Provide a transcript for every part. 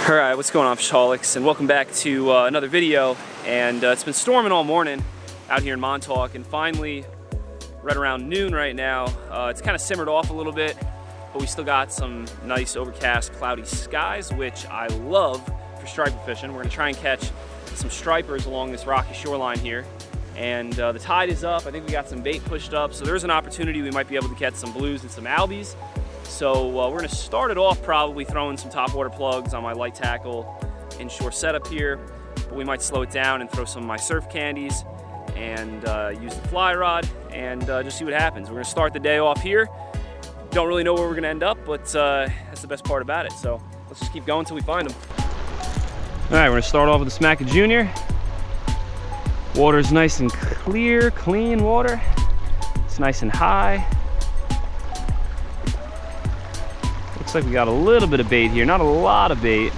Alright, what's going on, FishAholics, and welcome back to another video. And it's been storming all morning out here in Montauk, and finally, right around noon right now, it's kind of simmered off a little bit, but we still got some nice overcast, cloudy skies, which I love for striper fishing. We're going to try and catch some stripers along this rocky shoreline here. And the tide is up. I think we got some bait pushed up, so there's an opportunity we might be able to catch some blues and some albies. So we're gonna start it off probably throwing some topwater plugs on my light tackle inshore setup here, but we might slow it down and throw some of my surf candies and use the fly rod and just see what happens. We're gonna start the day off here. Don't really know where we're gonna end up, but that's the best part about it. So let's just keep going until we find them. All right, we're gonna start off with the Smackin It Junior. Water's nice and clear, clean water. It's nice and high. Looks like we got a little bit of bait here, not a lot of bait,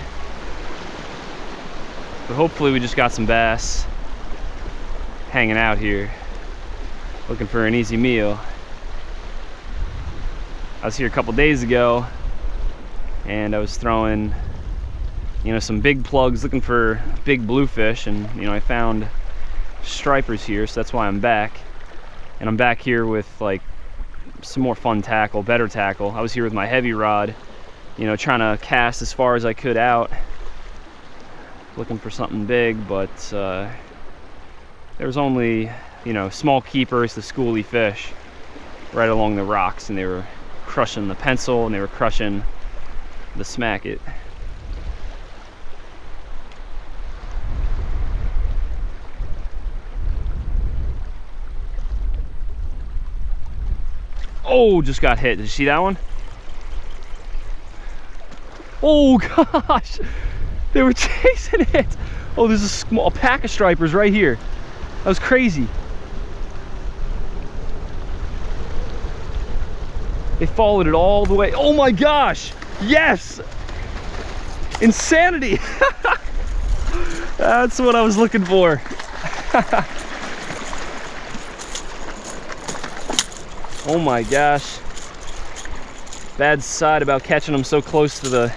but hopefully we just got some bass hanging out here, looking for an easy meal. I was here a couple days ago, and I was throwing, some big plugs, looking for big bluefish, and I found stripers here, so that's why I'm back. And I'm back here with like some more fun tackle, better tackle. I was here with my heavy rod, trying to cast as far as I could out, looking for something big, but there was only, small keepers, the schoolie fish, right along the rocks, and they were crushing the pencil and they were crushing the Smackin It. Oh, just got hit. Did you see that one? Oh gosh, they were chasing it. Oh, there's a small pack of stripers right here. That was crazy. They followed it all the way. Oh my gosh, yes! Insanity. That's what I was looking for. Oh my gosh. Bad side about catching them so close to the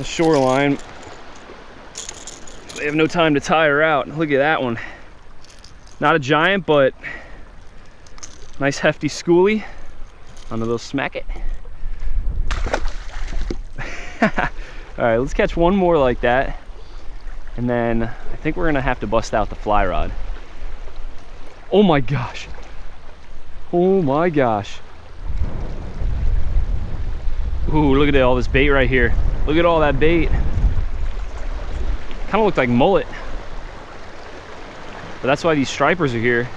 shoreline. They have no time to tire out. Look at that one. Not a giant, but nice hefty schoolie on a little Smackin It. All right, let's catch one more like that. And then I think we're gonna have to bust out the fly rod. Oh my gosh. Oh my gosh. Ooh, look at all this bait right here. Look at all that bait. Kind of looked like mullet. But that's why these stripers are here.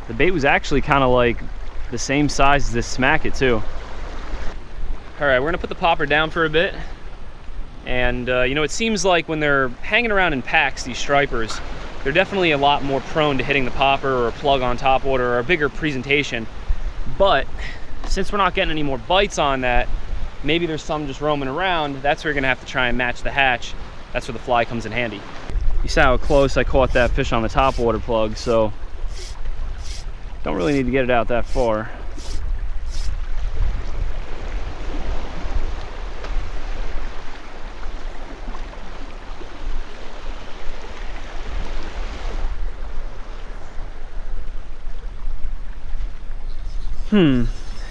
The bait was actually kind of like the same size as this Smackin It too. All right, we're gonna put the popper down for a bit. And it seems like when they're hanging around in packs, these stripers, they're definitely a lot more prone to hitting the popper or a plug on topwater or a bigger presentation. But since we're not getting any more bites on that, maybe there's some just roaming around. That's where you're gonna have to try and match the hatch. That's where the fly comes in handy. You saw how close I caught that fish on the topwater plug, so don't really need to get it out that far.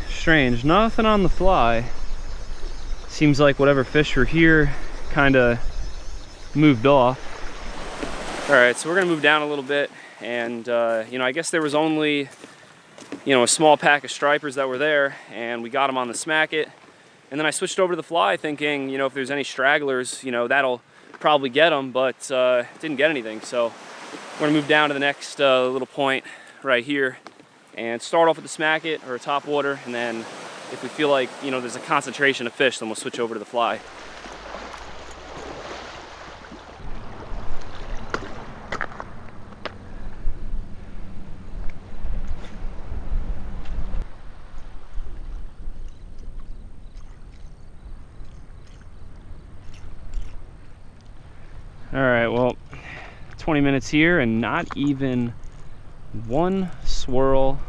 Strange, nothing on the fly. Seems like whatever fish were here kind of moved off. All right, so we're gonna move down a little bit, and I guess there was only a small pack of stripers that were there, and we got them on the Smackin It. And then I switched over to the fly thinking, if there's any stragglers, that'll probably get them, but didn't get anything. So we're gonna move down to the next little point right here and start off with the Smackin It or a topwater, and then if we feel like there's a concentration of fish, then we'll switch over to the fly. All right, well, 20 minutes here and not even one swirl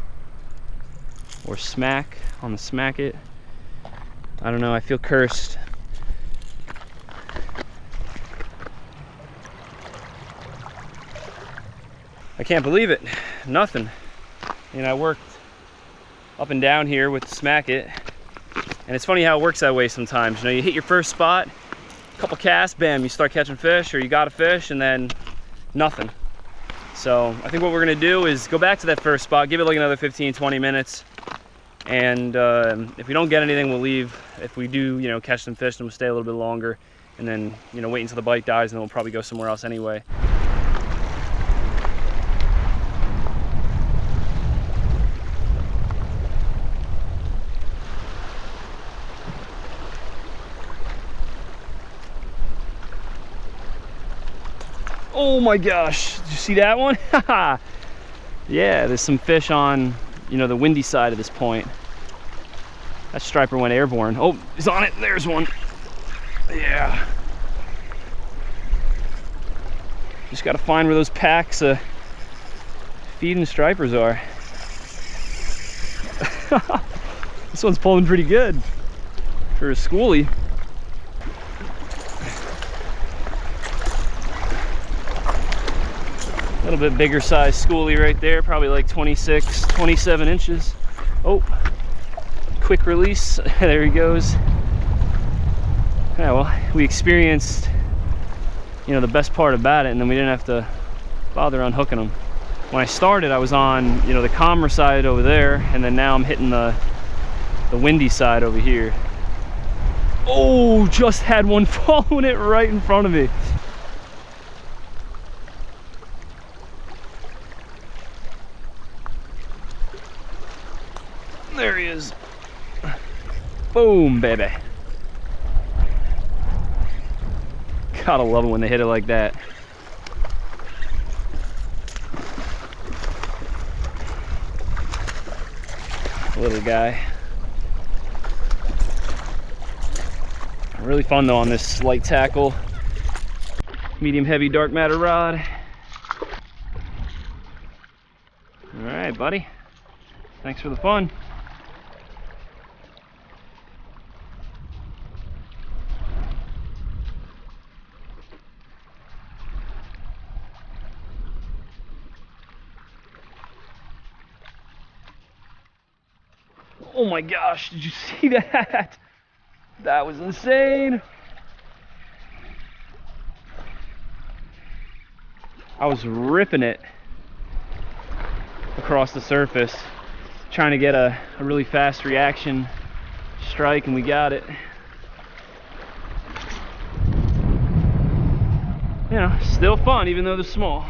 or smack on the Smackin It. I don't know, I feel cursed. I can't believe it. Nothing. You know, I worked up and down here with Smack It, and it's funny how it works that way sometimes. You know, you hit your first spot, a couple casts, bam, you start catching fish, or you got a fish, and then nothing. So I think what we're gonna do is go back to that first spot, give it like another 15-20 minutes, and if we don't get anything, we'll leave. If we do, you know, catch some fish, then we'll stay a little bit longer, and then, you know, wait until the bite dies, and then we'll probably go somewhere else anyway. Oh my gosh, did you see that one? Yeah, there's some fish on, you know, the windy side of this point. That striper went airborne. Oh, he's on it, there's one. Yeah. Just gotta find where those packs of feeding stripers are. This one's pulling pretty good for a schoolie. A little bit bigger size schoolie right there, probably like 26, 27 inches. Oh, quick release, there he goes. Yeah, well, we experienced, you know, the best part about it, and then we didn't have to bother unhooking them. When I started, I was on, you know, the calmer side over there, and then now I'm hitting the windy side over here. Oh, just had one following it right in front of me. There he is. Boom, baby. Gotta love it when they hit it like that. Little guy. Really fun though on this light tackle, medium heavy dark matter rod. All right, buddy. Thanks for the fun. Oh my gosh, did you see that? That was insane. I was ripping it across the surface, trying to get a really fast reaction strike, and we got it. You know, still fun even though they're small.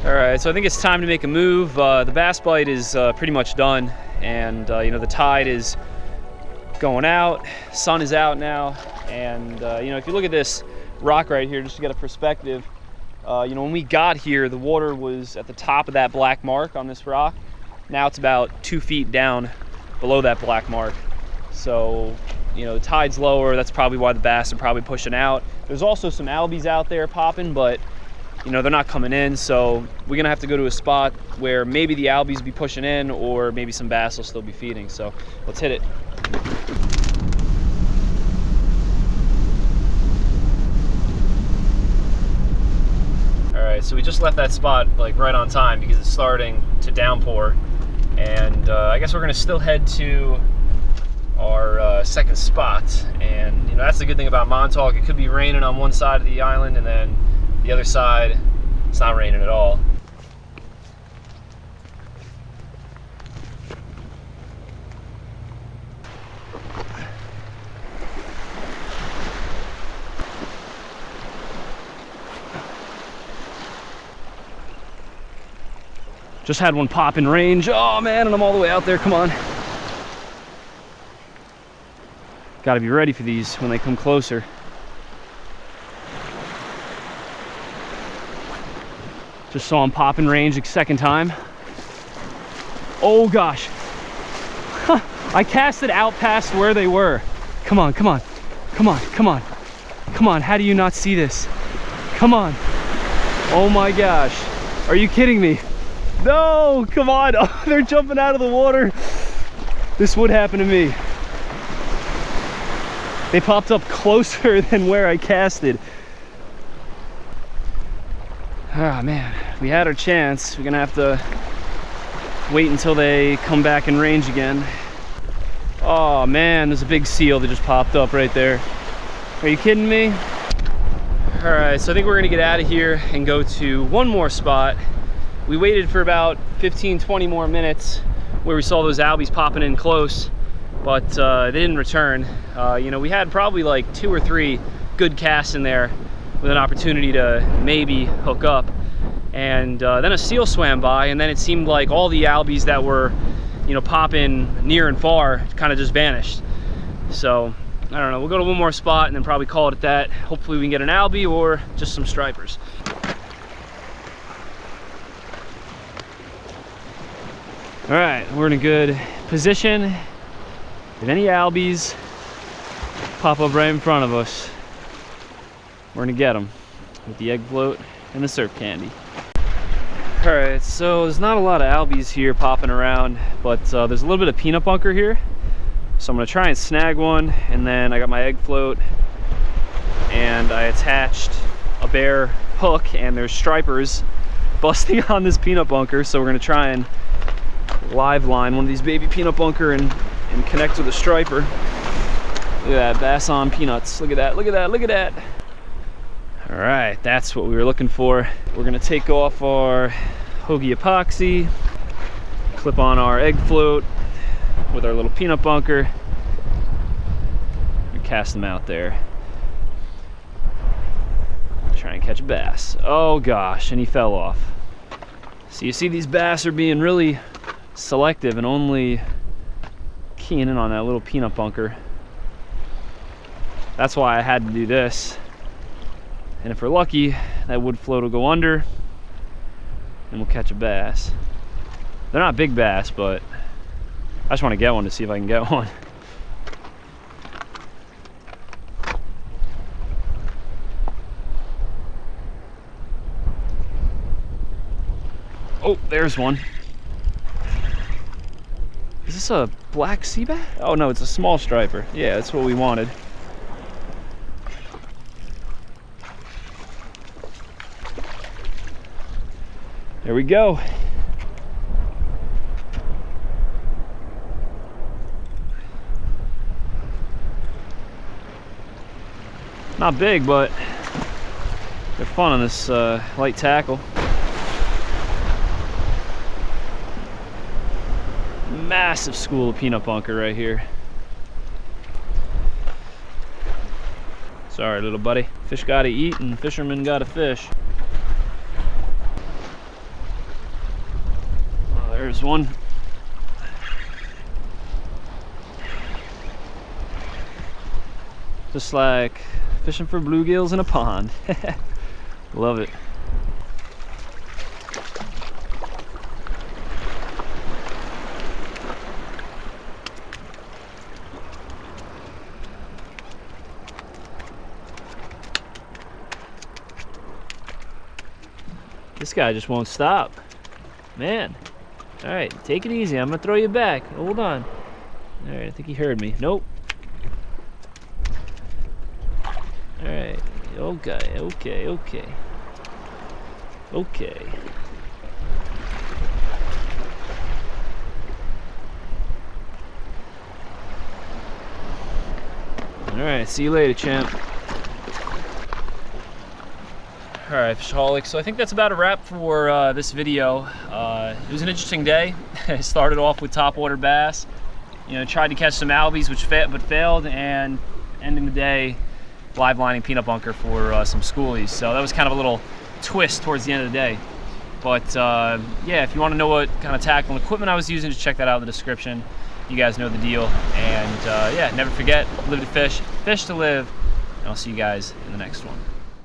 Alright, so I think it's time to make a move. The bass bite is pretty much done, and you know, the tide is going out, sun is out now, and you know, if you look at this rock right here, just to get a perspective, you know, when we got here, the water was at the top of that black mark on this rock. Now it's about 2 feet down below that black mark. So, you know, the tide's lower, that's probably why the bass are probably pushing out. There's also some albies out there popping, but you know, they're not coming in, so we're gonna have to go to a spot where maybe the albies will be pushing in, or maybe some bass will still be feeding. So let's hit it. All right, so we just left that spot like right on time because it's starting to downpour, and I guess we're gonna still head to our second spot. And you know, that's the good thing about Montauk. It could be raining on one side of the island, and then the other side, it's not raining at all. Just had one pop in range. Oh man, and I'm all the way out there, come on. Gotta be ready for these when they come closer. Just saw him pop in range a second time. Oh gosh. Huh. I cast it out past where they were. Come on, come on, come on, come on. Come on, how do you not see this? Come on. Oh my gosh. Are you kidding me? No, come on. Oh, they're jumping out of the water. This would happen to me. They popped up closer than where I casted. Ah, man, we had our chance. We're gonna have to wait until they come back in range again. Oh man, there's a big seal that just popped up right there. Are you kidding me? All right, so I think we're gonna get out of here and go to one more spot. We waited for about 15-20 more minutes where we saw those albies popping in close, but they didn't return. You know, we had probably like 2 or 3 good casts in there with an opportunity to maybe hook up. And then a seal swam by, and then it seemed like all the albies that were, you know, popping near and far kind of just vanished. So I don't know, we'll go to one more spot and then probably call it at that. Hopefully we can get an albie or just some stripers. All right, we're in a good position. If any albies pop up right in front of us, we're gonna get them with the egg float and the surf candy. All right, so there's not a lot of albies here popping around, but there's a little bit of peanut bunker here. So I'm gonna try and snag one, and then I got my egg float, and I attached a bare hook, and there's stripers busting on this peanut bunker. So we're gonna try and live line one of these baby peanut bunker and connect with a striper. Look at that, bass on peanuts. Look at that, look at that, look at that. All right, that's what we were looking for. We're gonna take off our Hoagie epoxy, clip on our egg float with our little peanut bunker, and cast them out there. Try and catch a bass. Oh gosh, and he fell off. So you see these bass are being really selective and only keying in on that little peanut bunker. That's why I had to do this. And if we're lucky, that wood float will go under and we'll catch a bass. They're not big bass, but I just want to get one to see if I can get one. Oh, there's one. Is this a black sea bass? Oh no, it's a small striper. Yeah, that's what we wanted. There we go. Not big, but they're fun on this light tackle. Massive school of peanut bunker right here. Sorry, little buddy. Fish gotta eat and fishermen gotta fish. Oh, there's one. Just like fishing for bluegills in a pond. Love it. This guy just won't stop. Man. All right, take it easy. I'm gonna throw you back. Hold on. All right, I think he heard me. Nope. All right, okay, okay, okay. Okay. All right, see you later, champ. All right, FishAholic, so I think that's about a wrap for this video. It was an interesting day. It started off with topwater bass. You know, tried to catch some albies, but failed, and ending the day live lining peanut bunker for some schoolies. So that was kind of a little twist towards the end of the day. But yeah, if you want to know what kind of tackle and equipment I was using, just check that out in the description. You guys know the deal. And yeah, never forget, live to fish, fish to live, and I'll see you guys in the next one.